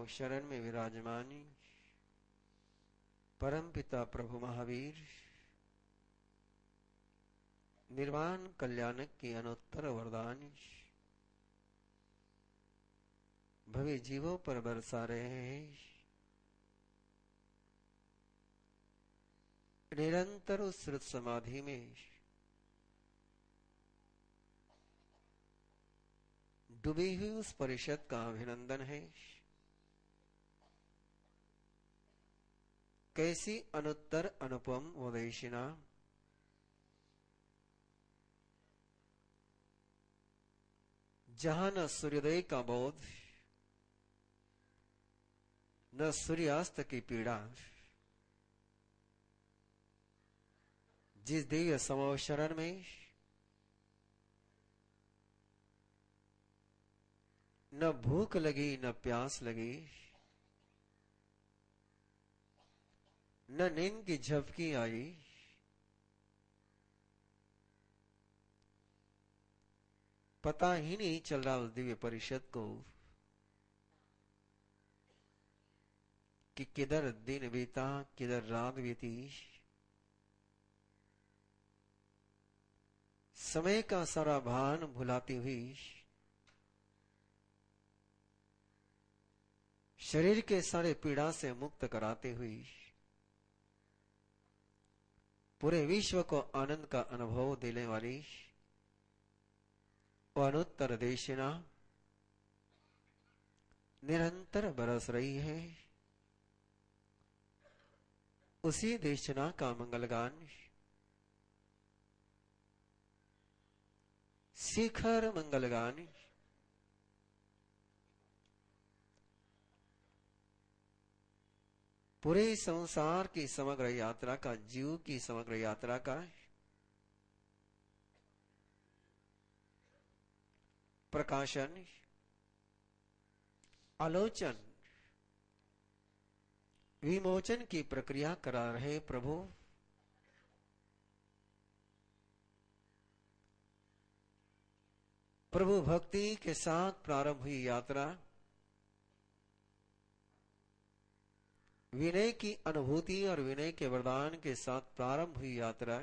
शरण में विराजमान परम पिता प्रभु महावीर निर्वाण कल्याणक की अनुत्तर वरदान भवे जीवों पर बरसा रहे हैं। निरंतर उस श्रुत समाधि में डूबी हुई उस परिषद का अभिनंदन है। कैसी अनुत्तर अनुपम उदेशिना जहां न सूर्योदय का बोध न सूर्यास्त की पीड़ा, जिस दिव्य समोशरण में न भूख लगी न प्यास लगी, न नींद की झपकी आई, पता ही नहीं चल रहा उस दिव्य परिषद को कि किधर दिन बीता किधर रात बीती। समय का सारा भान भुलाती हुई, शरीर के सारे पीड़ा से मुक्त कराते हुई, पूरे विश्व को आनंद का अनुभव देने वाली अनुत्तर देशिना निरंतर बरस रही है। उसी देशना का मंगलगान शिखर मंगलगान पूरे संसार की समग्र यात्रा का, जीव की समग्र यात्रा का प्रकाशन, आलोचन, विमोचन की प्रक्रिया करा रहे प्रभु। प्रभु भक्ति के साथ प्रारंभ हुई यात्रा विनय की अनुभूति और विनय के वरदान के साथ प्रारंभ हुई यात्रा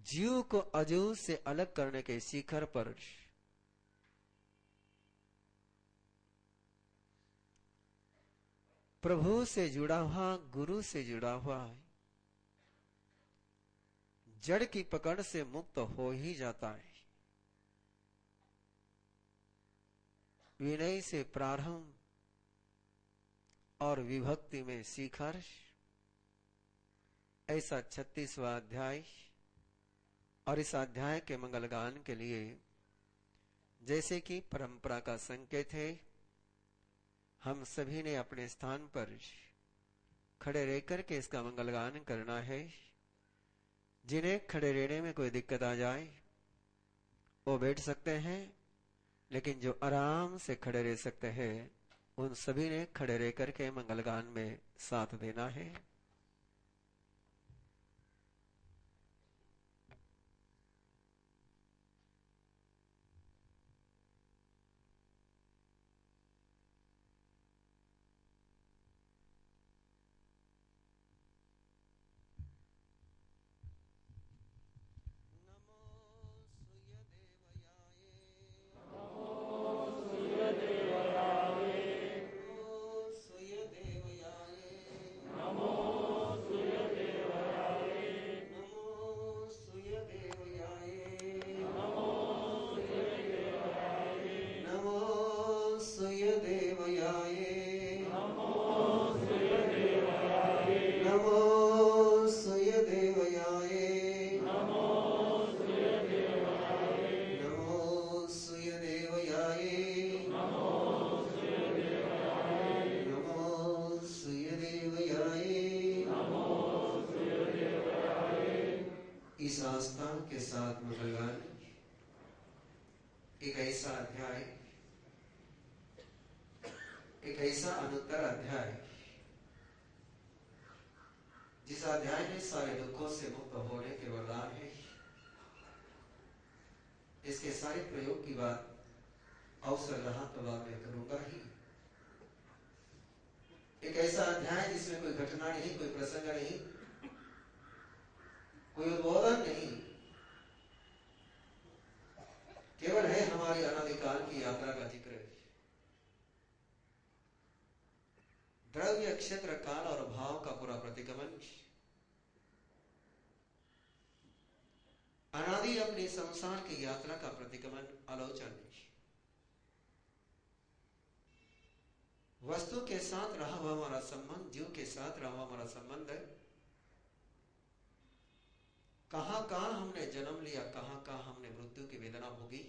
जीव को अजीव से अलग करने के शिखर पर प्रभु से जुड़ा हुआ, गुरु से जुड़ा हुआ जड़ की पकड़ से मुक्त हो ही जाता है। विनय से प्रारंभ और विभक्ति में शिखर, ऐसा 36वां अध्याय। और इस अध्याय के मंगलगान के लिए जैसे कि परंपरा का संकेत है, हम सभी ने अपने स्थान पर खड़े रहकर के इसका मंगलगान करना है। जिन्हें खड़े रहने में कोई दिक्कत आ जाए वो बैठ सकते हैं, लेकिन जो आराम से खड़े रह सकते हैं उन सभी ने खड़े रह करके मंगलगान में साथ देना है। इस आस्था के साथ मंगलगान एक ऐसा अध्याय, एक ऐसा अनुत्तर अध्याय जिस अध्याय में सारे दुखों से मुक्त होने के वरदान है। इसके सारे प्रयोग की बात अवसर रहा तो बाद में करूंगा ही। एक ऐसा अध्याय जिसमें कोई घटना नहीं, कोई प्रसंग नहीं, कोई उद्बोधन नहीं, केवल है हमारी अनादिकाल की यात्रा का जिक्र। द्रव्य, क्षेत्र, काल और भाव का पूरा प्रतिगमन, अनादि अपनी संसार की यात्रा का प्रतिगमन, आलोचन, वस्तु के साथ रहा हुआ हमारा संबंध, जीव के साथ रहा हुआ हमारा संबंध, कहां कहां हमने जन्म लिया, कहां कहां हमने मृत्यु की वेदना भोगी,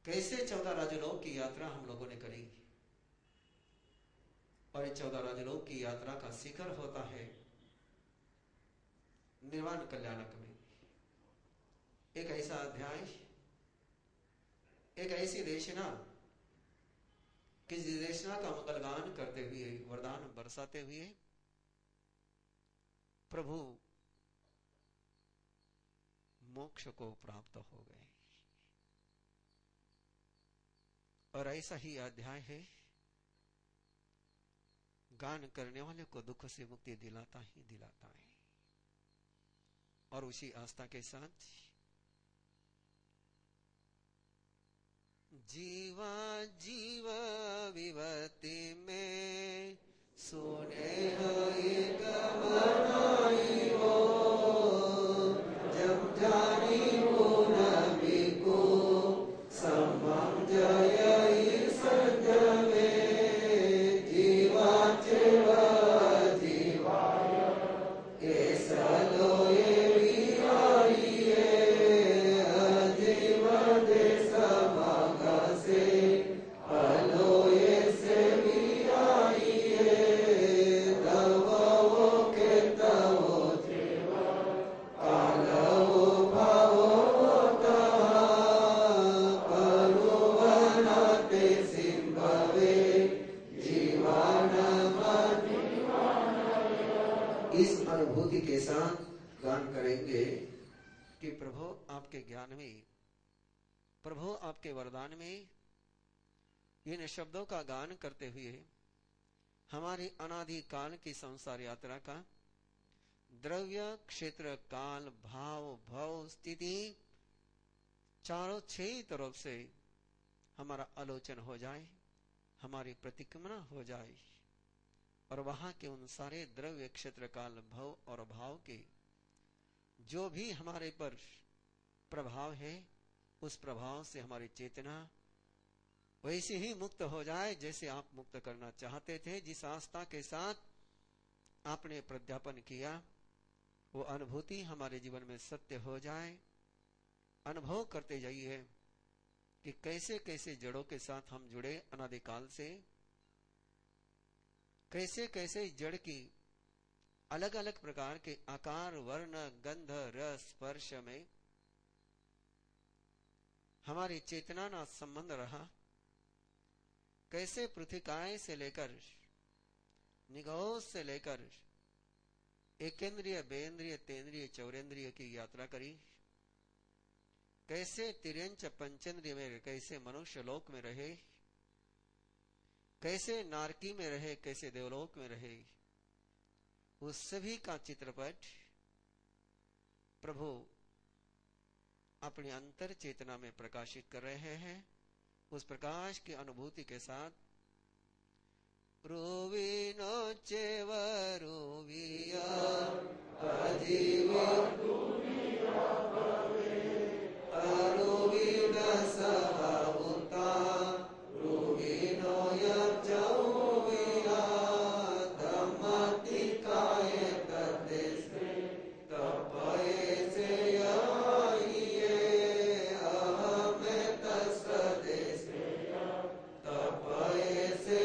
कैसे 14 राजलोक की यात्रा हम लोगों ने करी, और इस 14 राजलोक की यात्रा का शिखर होता है निर्वाण कल्याणक में। एक ऐसा अध्याय, एक ऐसी देशना कि जिस देशना का मंगलगान करते हुए, वरदान बरसाते हुए प्रभु मोक्ष को प्राप्त हो गए। और ऐसा ही अध्याय है, गान करने वाले को दुख से मुक्ति दिलाता ही दिलाता है। और उसी आस्था के साथ जीवा जीव विवति में सुने एक बनाई हो, जब जानी हो नबी को सम्मान जय संजमे, जीवा जीवा जीवा ऐसा लोए के साथ गान करेंगे कि प्रभु आपके ज्ञान में, प्रभु आपके वरदान में, इन शब्दों का गान करते हुए हमारी अनादि काल की संसार यात्रा का द्रव्य, क्षेत्र, काल, भाव, भव, स्थिति, चारों 6 तरफ से हमारा आलोचन हो जाए, हमारी प्रतिक्रमण हो जाए, और वहां के उन सारे द्रव्य, क्षेत्र, काल, भव और भाव के जो भी हमारे पर प्रभाव है, उस प्रभाव से हमारी चेतना वैसे ही मुक्त हो जाए जैसे आप मुक्त करना चाहते थे। जिस आस्था के साथ आपने प्रज्ञापन किया, वो अनुभूति हमारे जीवन में सत्य हो जाए। अनुभव करते जाइए कि कैसे कैसे जड़ों के साथ हम जुड़े अनादिकाल से, कैसे कैसे जड़ की अलग अलग प्रकार के आकार, वर्ण, गंध, रस, स्पर्श में हमारी चेतना ना संबंध रहा। कैसे पृथ्विकाय से लेकर निगोह से लेकर एकेंद्रिय, बेंद्रिय, तेंद्रिय, चौरेंद्रिय की यात्रा करी। कैसे तिर्यंच पंचेंद्रिय में, कैसे मनुष्य लोक में रहे, कैसे नारकी में रहे, कैसे देवलोक में रहे, उस सभी का चित्रपट प्रभु अपनी अंतर चेतना में प्रकाशित कर रहे हैं। उस प्रकाश की अनुभूति के साथ रोविनो चेव रोविया अजीवा अरोविन सहावुता रोविनो यचौविया धम्मतिकाय तदेसे तपये से याइये अहमे तस्देसे तपये से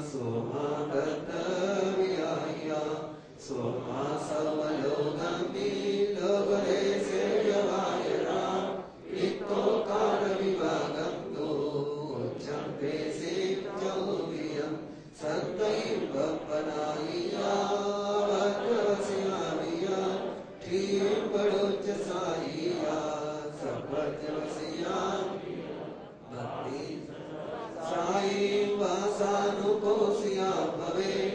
Soha सानुकोसिया भवे